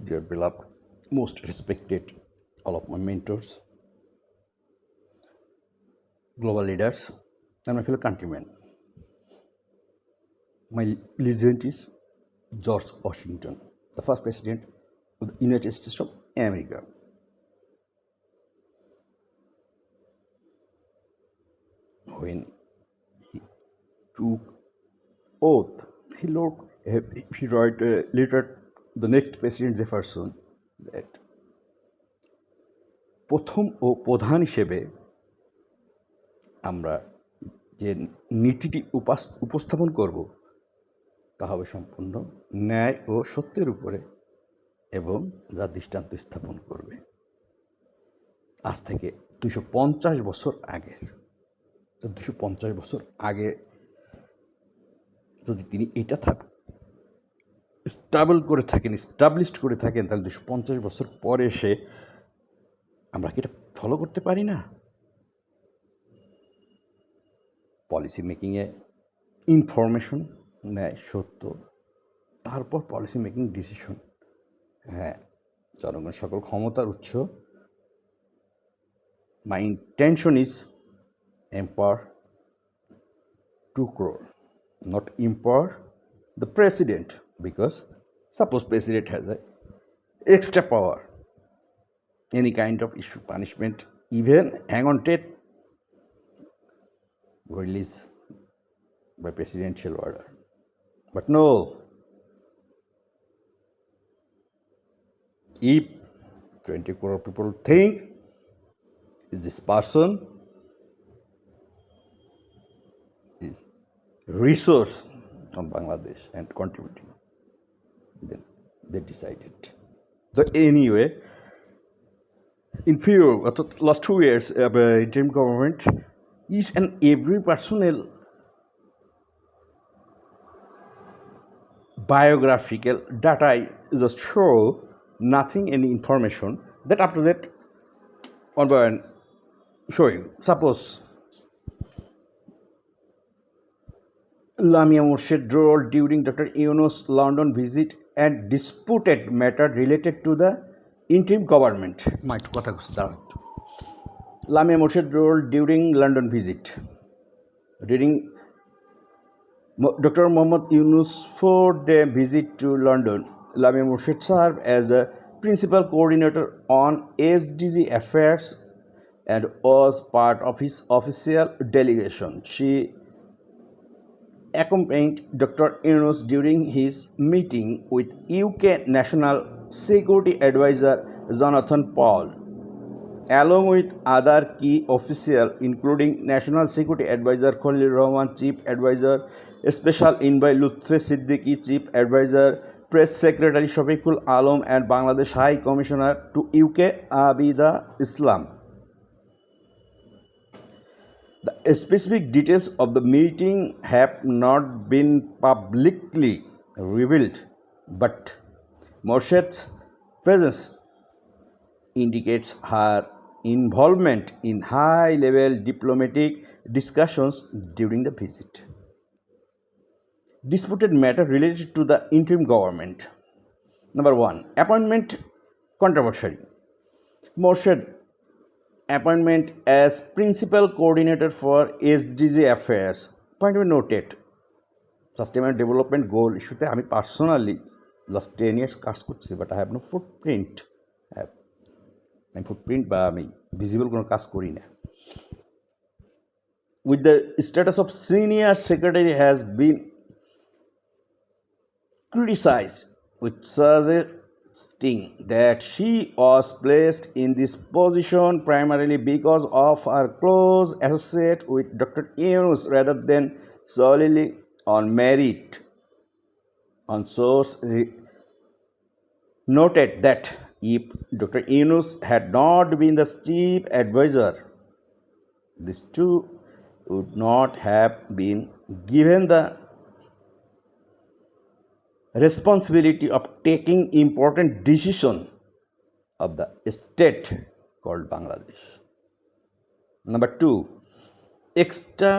dear beloved, most respected, all of my mentors, global leaders, and my fellow countrymen. My legend is George Washington, the first president of the United States of America. When he took oath, he wrote a letter to the next president Jefferson that প্রথম ও প্রধান হিসেবে আমরা যে নীতিটি উপস্থাপন করব তা হবে সম্পূর্ণ ন্যায় ও সত্যের উপরে এবং যা দৃষ্টান্ত স্থাপন করবে আজ থেকে 250 বছর আগের 250 বছর আগে যদি তিনি এটা স্টাবলিশড করে থাকেন তাহলে 250 বছর পরে এসে আমরা কি এটা ফলো করতে পারি না? পলিসি মেকিংয়ে ইনফরমেশন নেয় সত্য, তারপর পলিসি মেকিং ডিসিশন। হ্যাঁ, জনগণ সকল ক্ষমতার উৎস। মাই intention is empower 2 crore, not empower the president, because suppose president has a extra power, any kind of issue, punishment, even hang on death release by presidential order. But no, if 20 crore people think is this person is resource on Bangladesh and contributing, then they decided. But anyway, in last 2 years, interim government is and every personnel biographical data just show nothing, any information that after that on by showing. Suppose Lamia Murshid role during Dr. Yunus London visit and disputed matter related to the interim government. Lamia Murshid role during London visit. During Dr. Muhammad Yunus for the visit to London, Lamia Murshid served as the principal coordinator on SDG affairs and was part of his official delegation. She accompanied Dr. Yunus during his meeting with UK National Security Advisor Jonathan Paul, along with other key officials including National Security Advisor Khalil Rahman, Chief Advisor, Special Envoy Lutfi Siddiqui, Chief Advisor, Press Secretary Shafiqul Alam, and Bangladesh High Commissioner to UK Abida Islam. The specific details of the meeting have not been publicly revealed, but Murshid's presence indicates her involvement in high-level diplomatic discussions during the visit. Disputed matter related to the interim government. Number 1, appointment controversy. Murshid appointment as principal coordinator for SDG affairs. Point we noted, sustainable development goal ইস্যুতে আমি personally last 10 years কাজ করছি, but I have no footprint. আমি footprint বা আমি visible কোনো কাজ করি না। With the status of senior secretary has been criticized with suggesting that she was placed in this position primarily because of her close associate with Dr. Yunus rather than solely on merit. On source noted that if Dr. Yunus had not been the chief advisor, these two would not have been given the responsibility of taking important decision of the state called Bangladesh. Number 2, extra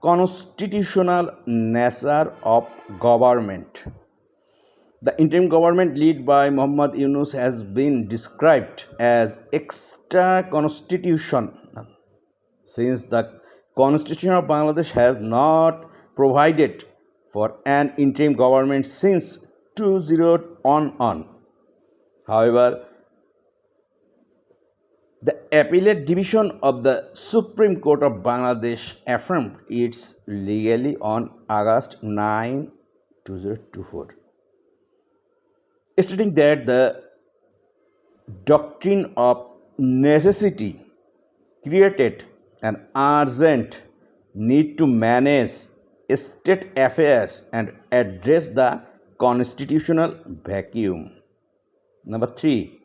constitutional nature of government. The interim government led by Muhammad Yunus has been described as extra constitutional since the Constitution of Bangladesh has not provided for an interim government since 2001 on. However, the Appellate Division of the Supreme Court of Bangladesh affirmed its legally on August 9, 2024, stating that the doctrine of necessity created an urgent need to manage state affairs and address the constitutional vacuum. Number 3.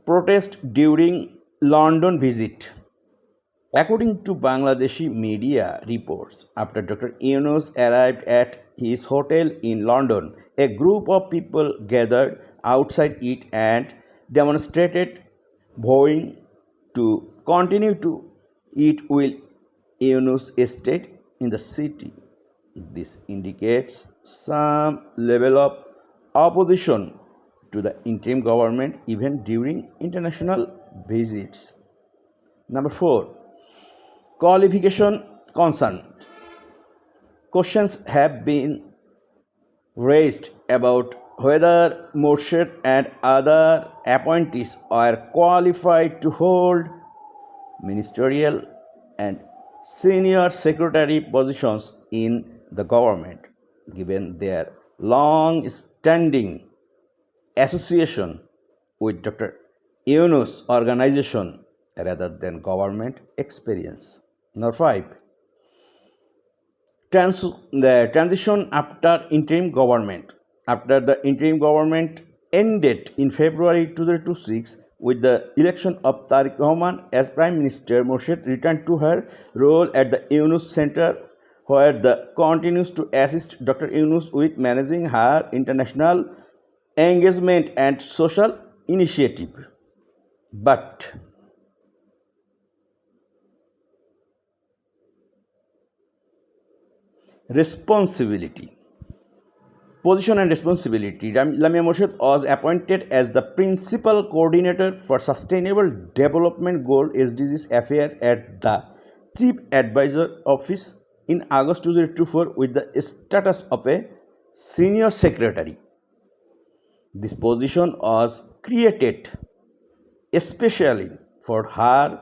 Protest during London visit. According to Bangladeshi media reports, after Dr. Yunus arrived at his hotel in London, a group of people gathered outside it and demonstrated vowing to continue to it while Yunus stayed in the city. This indicates some level of opposition to the interim government even during international visits. Number 4. Qualification concerns. Questions have been raised about whether Murshid and other appointees are qualified to hold ministerial and senior secretary positions in the government, given their long-standing association with Dr. Yunus' organization rather than government experience. Number 5. The transition after interim government. After the interim government ended in February 2026 with the election of Tariq Rahman as Prime Minister, Murshid returned to her role at the Yunus Center, where the continues to assist Dr. Yunus with managing her international engagement and social initiative. But responsibility. Position and responsibility. Lamia Murshid was appointed as the Principal Coordinator for Sustainable Development Goal SDGs Affairs at the Chief Advisor Office in August 2024 with the status of a Senior Secretary. This position was created especially for her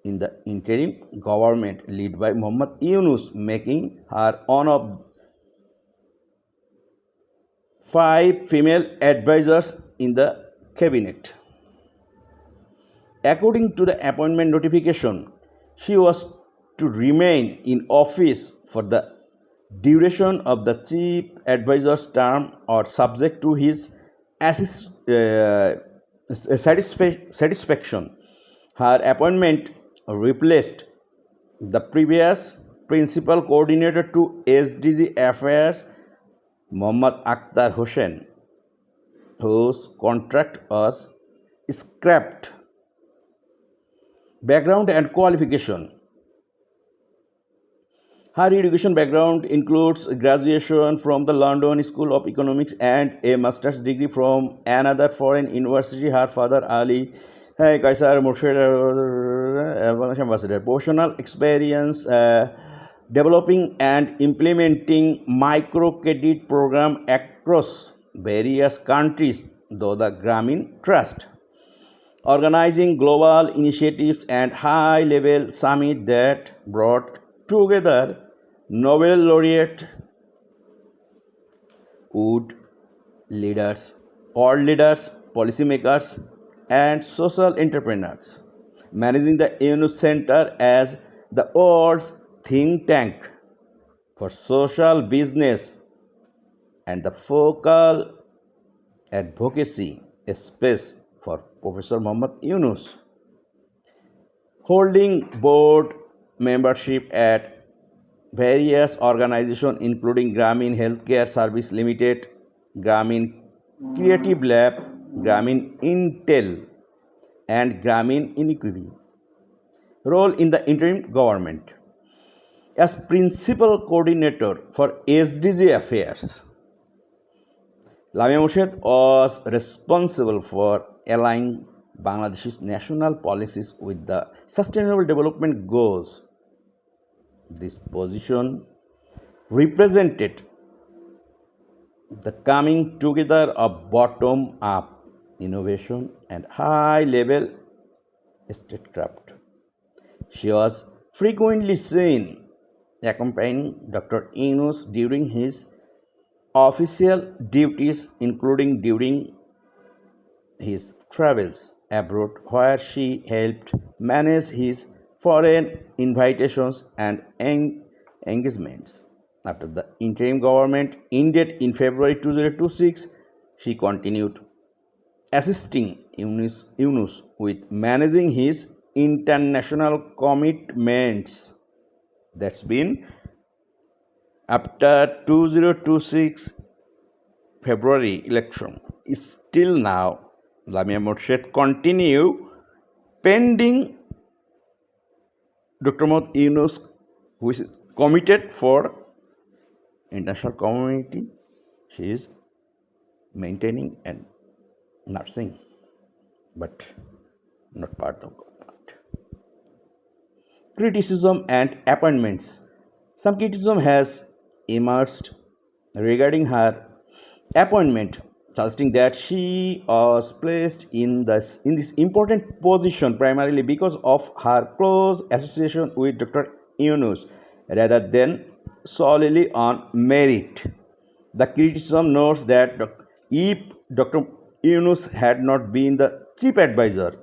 in the interim government led by Muhammad Yunus, making her one of 5 female advisors in the cabinet. According to the appointment notification, she was to remain in office for the duration of the chief advisor's term or subject to his satisfaction. Her appointment replaced the previous principal coordinator to SDG Affairs, Muhammad Akhtar Hussain, whose contract was scrapped. Background and qualification. Her education background includes graduation from the London School of Economics and a master's degree from another foreign university. Her father, Ali Kaisar Murshid, ambassador. Professional experience developing and implementing microcredit program across various countries, though the Grameen Trust, organizing global initiatives and high-level summit that brought together Nobel laureate, world leaders, policymakers, and social entrepreneurs, managing the Yunus Center as the world's think tank for social business and the focal advocacy space for Professor Muhammad Yunus, holding board membership at various organizations including Grameen Healthcare Service Limited, Grameen Creative Lab, Grameen Intel, and Grameen Iniquibi. Role in the interim government. As principal coordinator for SDG Affairs, Lamia Murshid was responsible for aligning Bangladesh's national policies with the Sustainable Development Goals. This position represented the coming together of bottom up innovation and high level statecraft. She was frequently seen accompanying Dr. Yunus during his official duties, including during his travels abroad, where she helped manage his foreign invitations and engagements. After the interim government ended in February 2026, she continued assisting Yunus with managing his international commitments. That's been after 2026 February election. Still now, Lamia Murshid continue pending Dr. Mohammad Yunus, who is committed for international community. She is maintaining and nursing, but not part of government. Criticism and appointments. Some criticism has emerged regarding her appointment, suggesting that she was placed in this important position primarily because of her close association with Dr. Yunus rather than solely on merit. The criticism notes that if Dr. Yunus had not been the chief advisor,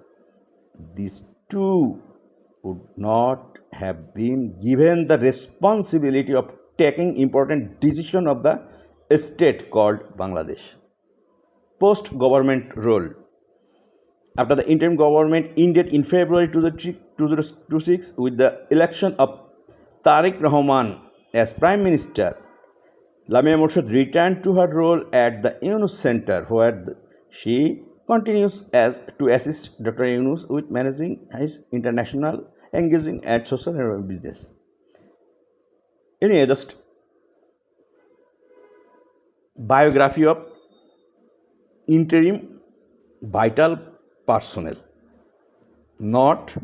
these two would not have been given the responsibility of taking important decision of the state called Bangladesh. Post-government role. After the interim government ended in February 2026 with the election of Tariq Rahman as Prime Minister, Lamia Murshid returned to her role at the Yunus Center, where she continues to assist Dr. Yunus with managing his international engaging and social business. Just biography of interim vital personnel, not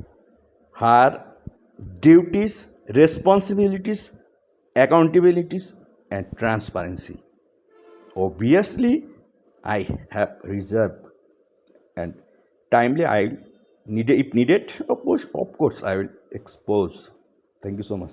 her duties, responsibilities, accountabilities, and transparency. Obviously, I have reserved and timely I need if needed, of course I will expose. Thank you so much.